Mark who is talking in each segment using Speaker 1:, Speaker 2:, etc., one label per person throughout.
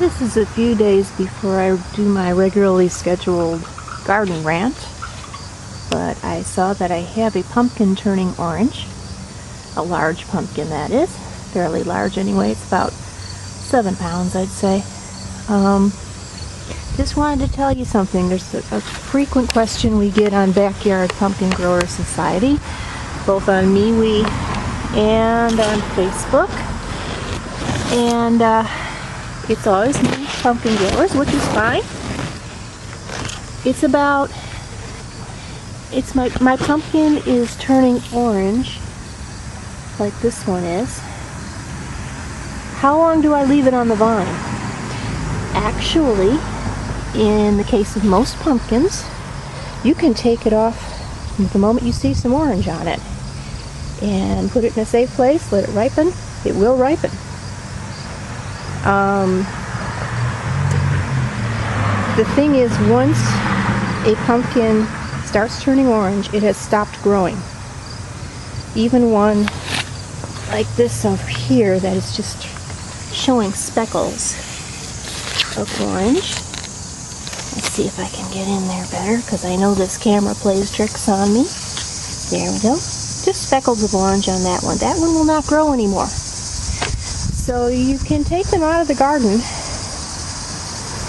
Speaker 1: This is a few days before I do my regularly scheduled garden rant, but I saw that I have a pumpkin turning orange. A large pumpkin, that is. Fairly large anyway. It's about 7 pounds, I'd say. Just wanted to tell you something. There's a frequent question we get on Backyard Pumpkin Grower Society, both on MeWe and on Facebook. And it's always new pumpkin growers, which is fine. My pumpkin is turning orange, like this one is. How long do I leave it on the vine? Actually, in the case of most pumpkins, you can take it off the moment you see some orange on it and put it in a safe place, let it ripen. It will ripen. The thing is, once a pumpkin starts turning orange, it has stopped growing. Even one like this over here that is just showing speckles of orange. Let's see if I can get in there better, because I know this camera plays tricks on me. There we go. Just speckles of orange on that one. That one will not grow anymore. So you can take them out of the garden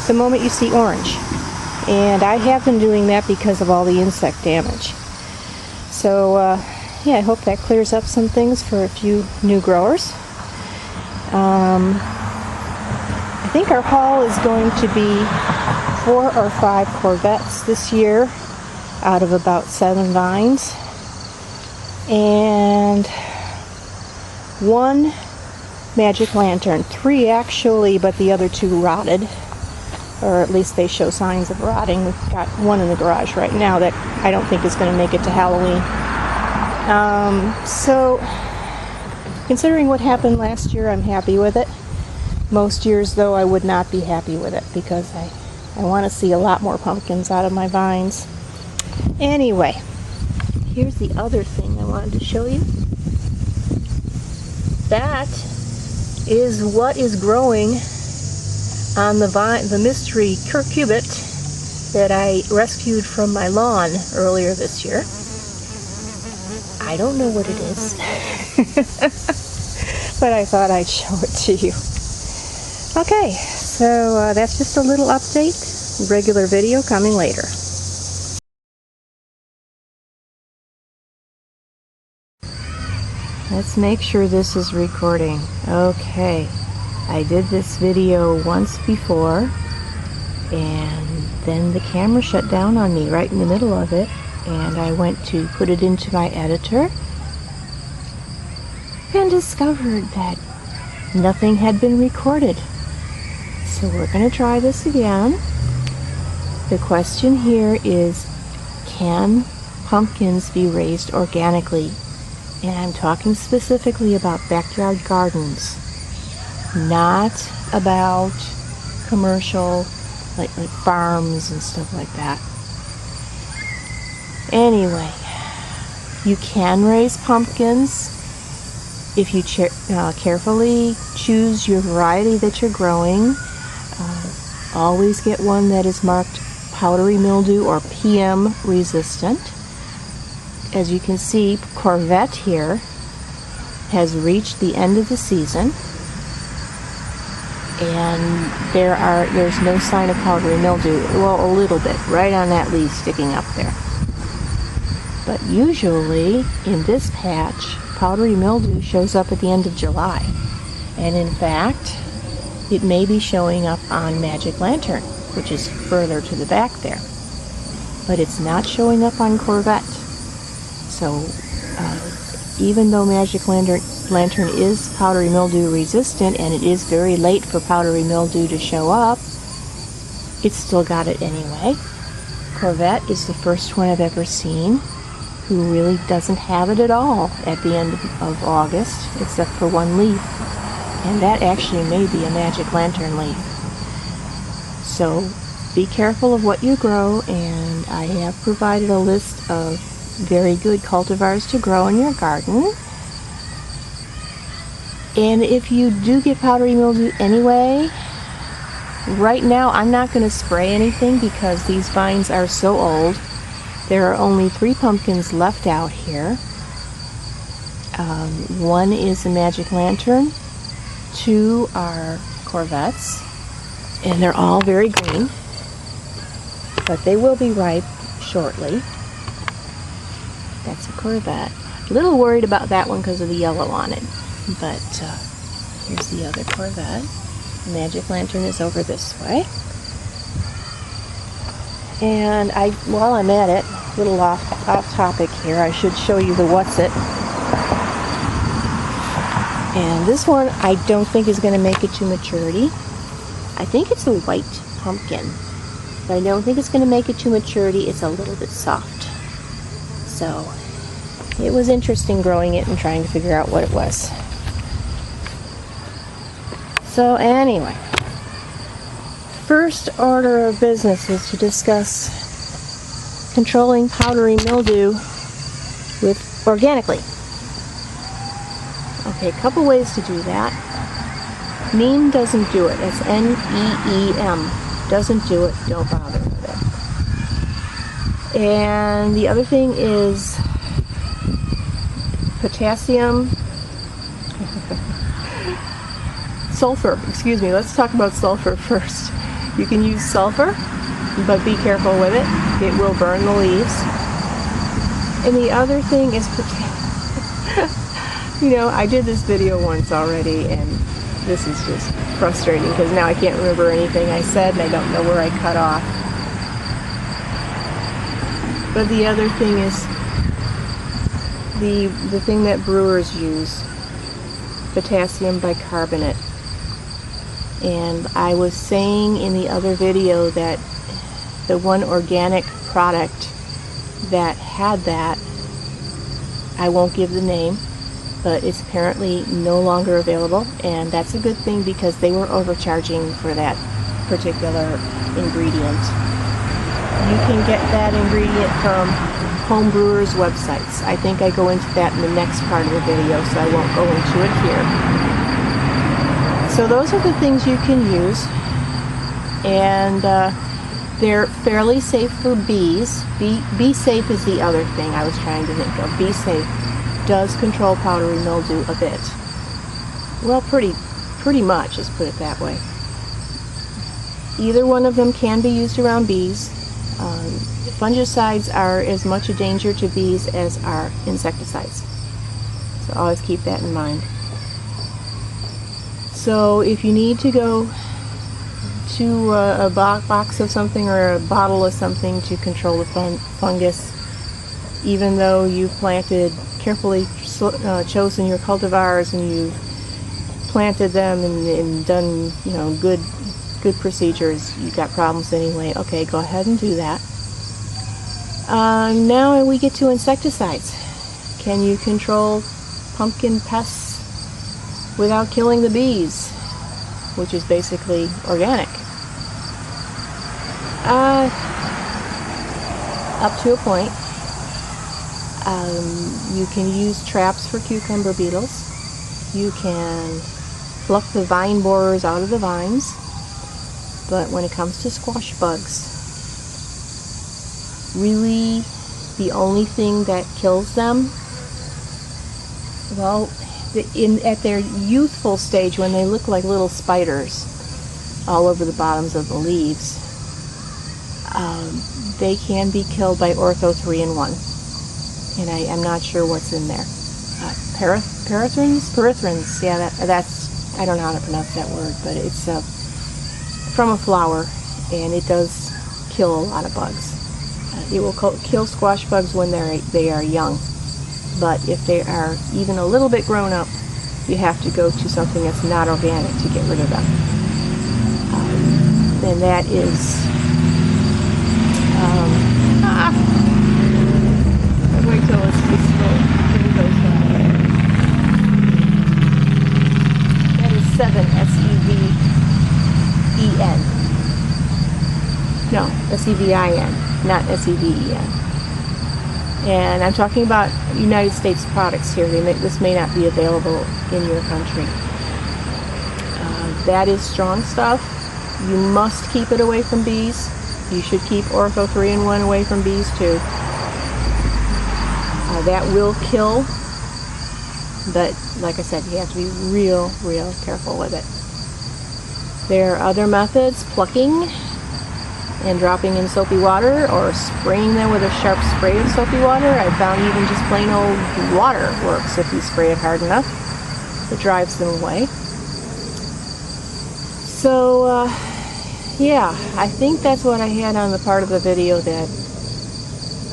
Speaker 1: the moment you see orange. And I have been doing that because of all the insect damage. So yeah, I hope that clears up some things for a few new growers. I think our haul is going to be 4 or 5 Corvettes this year out of about 7 vines. And 1 magic lantern. 3 actually, but the other 2 rotted. Or at least they show signs of rotting. We've got 1 in the garage right now that I don't think is going to make it to Halloween. So, considering what happened last year, I'm happy with it. Most years, though, I would not be happy with it because I want to see a lot more pumpkins out of my vines. Anyway, here's the other thing I wanted to show you. That is what is growing on the vine, the mystery curcubit that I rescued from my lawn earlier this year. I don't know what it is, but I thought I'd show it to you. Okay, so that's just a little update. Regular video coming later. Let's make sure this is recording. Okay, I did this video once before, and then the camera shut down on me right in the middle of it, and I went to put it into my editor and discovered that nothing had been recorded. So we're going to try this again. The question here is, can pumpkins be raised organically? And I'm talking specifically about backyard gardens, not about commercial, like farms and stuff like that. Anyway, you can raise pumpkins if you carefully choose your variety that you're growing. Always get one that is marked powdery mildew or PM resistant. As you can see, Corvette here has reached the end of the season, and there's no sign of powdery mildew. Well, a little bit, right on that leaf sticking up there. But usually, in this patch, powdery mildew shows up at the end of July. And in fact, it may be showing up on Magic Lantern, which is further to the back there. But it's not showing up on Corvette. So, even though Magic Lantern is powdery mildew resistant, and it is very late for powdery mildew to show up, it's still got it anyway. Corvette is the first one I've ever seen who really doesn't have it at all at the end of August, except for 1 leaf. And that actually may be a Magic Lantern leaf. So be careful of what you grow, and I have provided a list of very good cultivars to grow in your garden. And if you do get powdery mildew anyway, Right now I'm not going to spray anything because these vines are so old. There are only 3 pumpkins left out here. One is a magic lantern, 2 are Corvettes, and they're all very green, but they will be ripe shortly. That's a Corvette. A little worried about that one because of the yellow on it, but here's the other Corvette. The magic lantern is over this way. And while I'm at it, a little off topic here, I should show you the what's it. And this one I don't think is going to make it to maturity. I think it's a white pumpkin, but I don't think it's going to make it to maturity. It's a little bit soft. So it was interesting growing it and trying to figure out what it was. So anyway, first order of business is to discuss controlling powdery mildew organically. Okay, a couple ways to do that. Neem doesn't do it. It's N-E-E-M. Doesn't do it. Don't bother with it. And the other thing is potassium. Sulfur. Excuse me. Let's talk about sulfur first. You can use sulfur, but be careful with it. It will burn the leaves. And the other thing is potassium. You know, I did this video once already, and this is just frustrating because now I can't remember anything I said and I don't know where I cut off. But the other thing is the thing that brewers use, potassium bicarbonate. And I was saying in the other video that the one organic product that had that, I won't give the name, but it's apparently no longer available, and that's a good thing because they were overcharging for that particular ingredient. You can get that ingredient from home brewers' websites. I think I go into that in the next part of the video, so I won't go into it here. So those are the things you can use, and they're fairly safe for bees. Bee Safe is the other thing I was trying to think of. Bee Safe does control powdery mildew a bit. Well, pretty much, let's put it that way. Either one of them can be used around bees. Fungicides are as much a danger to bees as are insecticides. So always keep that in mind. So if you need to go to a box of something or a bottle of something to control the fungus, even though you've carefully chosen your cultivars and you've planted them and done, you know, good procedures, you've got problems anyway. Okay, go ahead and do that. Now we get to insecticides. Can you control pumpkin pests without killing the bees, which is basically organic? Up to a point. You can use traps for cucumber beetles. You can pluck the vine borers out of the vines. But when it comes to squash bugs, really the only thing that kills them, well, at their youthful stage, when they look like little spiders all over the bottoms of the leaves, they can be killed by ortho 3-in-1. And I'm not sure what's in there. Perithrins, yeah, that's, I don't know how to pronounce that word, but it's from a flower, and it does kill a lot of bugs. It will kill squash bugs when they are young, but if they are even a little bit grown up, you have to go to something that's not organic to get rid of them. And that is wait till it's slow. That is 7, S-E-V-E-N. No, S-E-V-I-N, not S-E-V-E-N. And I'm talking about United States products here. This may not be available in your country. That is strong stuff. You must keep it away from bees. You should keep Ortho 3-in-1 away from bees too. That will kill, but like I said, you have to be real careful with it. There are other methods, plucking and dropping in soapy water, or spraying them with a sharp spray of soapy water. I found even just plain old water works if you spray it hard enough. It drives them away. So yeah, I think that's what I had on the part of the video that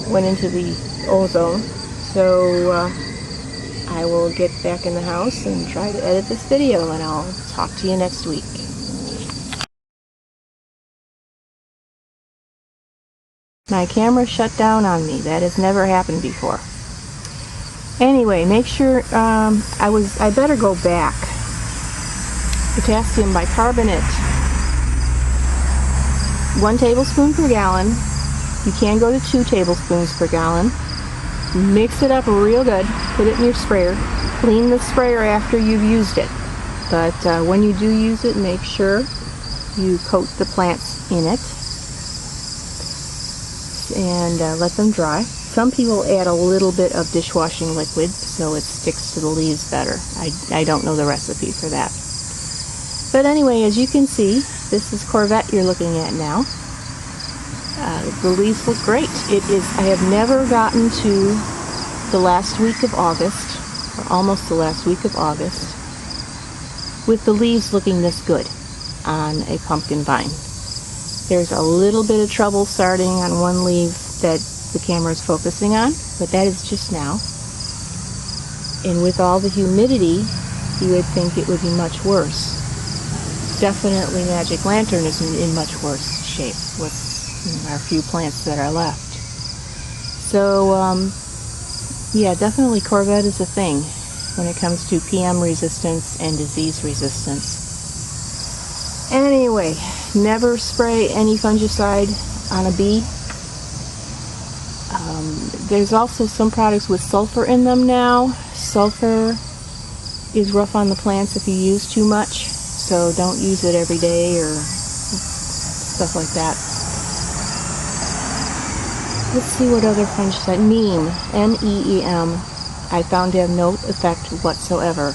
Speaker 1: went into the ozone. So I will get back in the house and try to edit this video, and I'll talk to you next week. My camera shut down on me. That has never happened before. Anyway, make sure, I better go back. Potassium bicarbonate, 1 tablespoon per gallon. You can go to 2 tablespoons per gallon. Mix it up real good. Put it in your sprayer. Clean the sprayer after you've used it. But when you do use it, make sure you coat the plants in it and let them dry. Some people add a little bit of dishwashing liquid so it sticks to the leaves better. I don't know the recipe for that. But anyway, as you can see, this is Corvette you're looking at now. The leaves look great. I have never gotten to the last week of August, or almost the last week of August, with the leaves looking this good on a pumpkin vine. There's a little bit of trouble starting on one leaf that the camera is focusing on, but that is just now. And with all the humidity, you would think it would be much worse. Definitely Magic Lantern is in much worse shape with our few plants that are left. So, yeah, definitely Corvette is a thing when it comes to PM resistance and disease resistance. Anyway, never spray any fungicide on a bee. There's also some products with sulfur in them now. Sulfur is rough on the plants if you use too much, so don't use it every day or stuff like that. Let's see what other fungicide. Neem, N-E-E-M, I found to have no effect whatsoever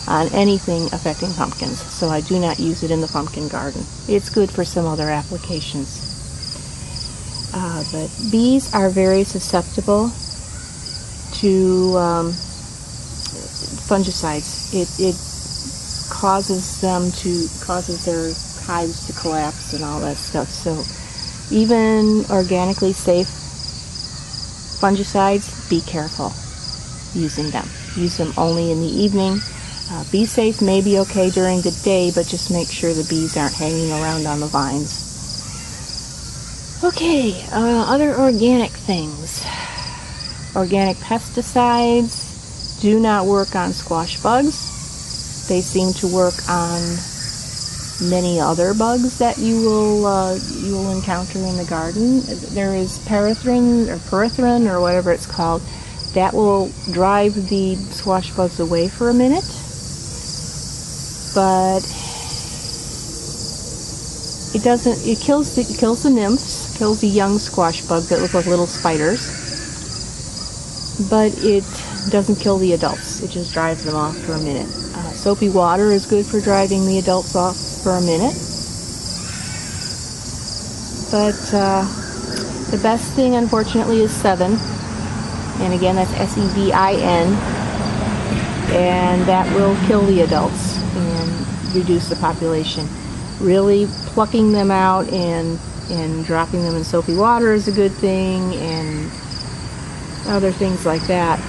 Speaker 1: on anything affecting pumpkins, so I do not use it in the pumpkin garden. It's good for some other applications. But bees are very susceptible to fungicides. It causes their hives to collapse and all that stuff. So even organically safe fungicides, be careful using them. Use them only in the evening. Bee safe may be okay during the day, but just make sure the bees aren't hanging around on the vines. Okay, other organic things. Organic pesticides do not work on squash bugs. They seem to work on many other bugs that you will encounter in the garden. There is pyrethrin or whatever it's called that will drive the squash bugs away for a minute, but it doesn't. It kills the nymphs, kills the young squash bugs that look like little spiders, but it doesn't kill the adults. It just drives them off for a minute. Soapy water is good for driving the adults off for a minute. But the best thing, unfortunately, is Sevin. And again, that's S-E-V-I-N. And that will kill the adults and reduce the population. Really plucking them out and dropping them in soapy water is a good thing, and other things like that.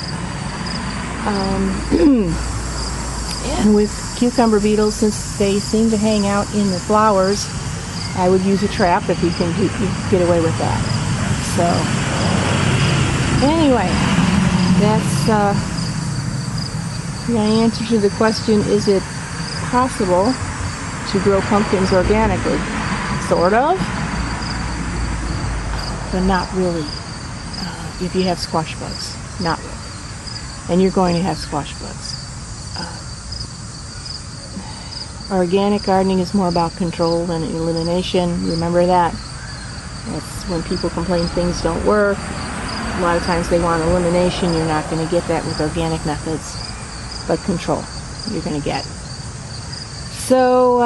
Speaker 1: And with cucumber beetles, since they seem to hang out in the flowers, I would use a trap if you can get away with that. So, anyway, that's my answer to the question, is it possible to grow pumpkins organically? Sort of, but not really. If you have squash bugs, not really. And you're going to have squash bugs. Organic gardening is more about control than elimination. Remember that. That's when people complain things don't work. A lot of times they want elimination. You're not going to get that with organic methods. But control, you're going to get. So,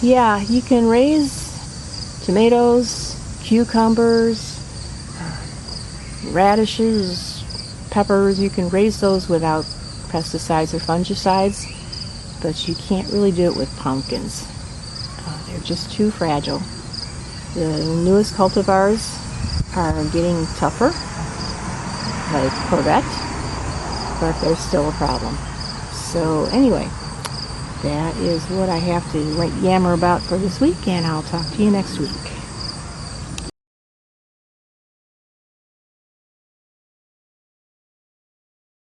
Speaker 1: yeah, you can raise tomatoes, cucumbers, radishes, peppers. You can raise those without pesticides or fungicides, but you can't really do it with pumpkins. They're just too fragile. The newest cultivars are getting tougher, like Corvette, but they're still a problem. So anyway, that is what I have to yammer about for this week, and I'll talk to you next week.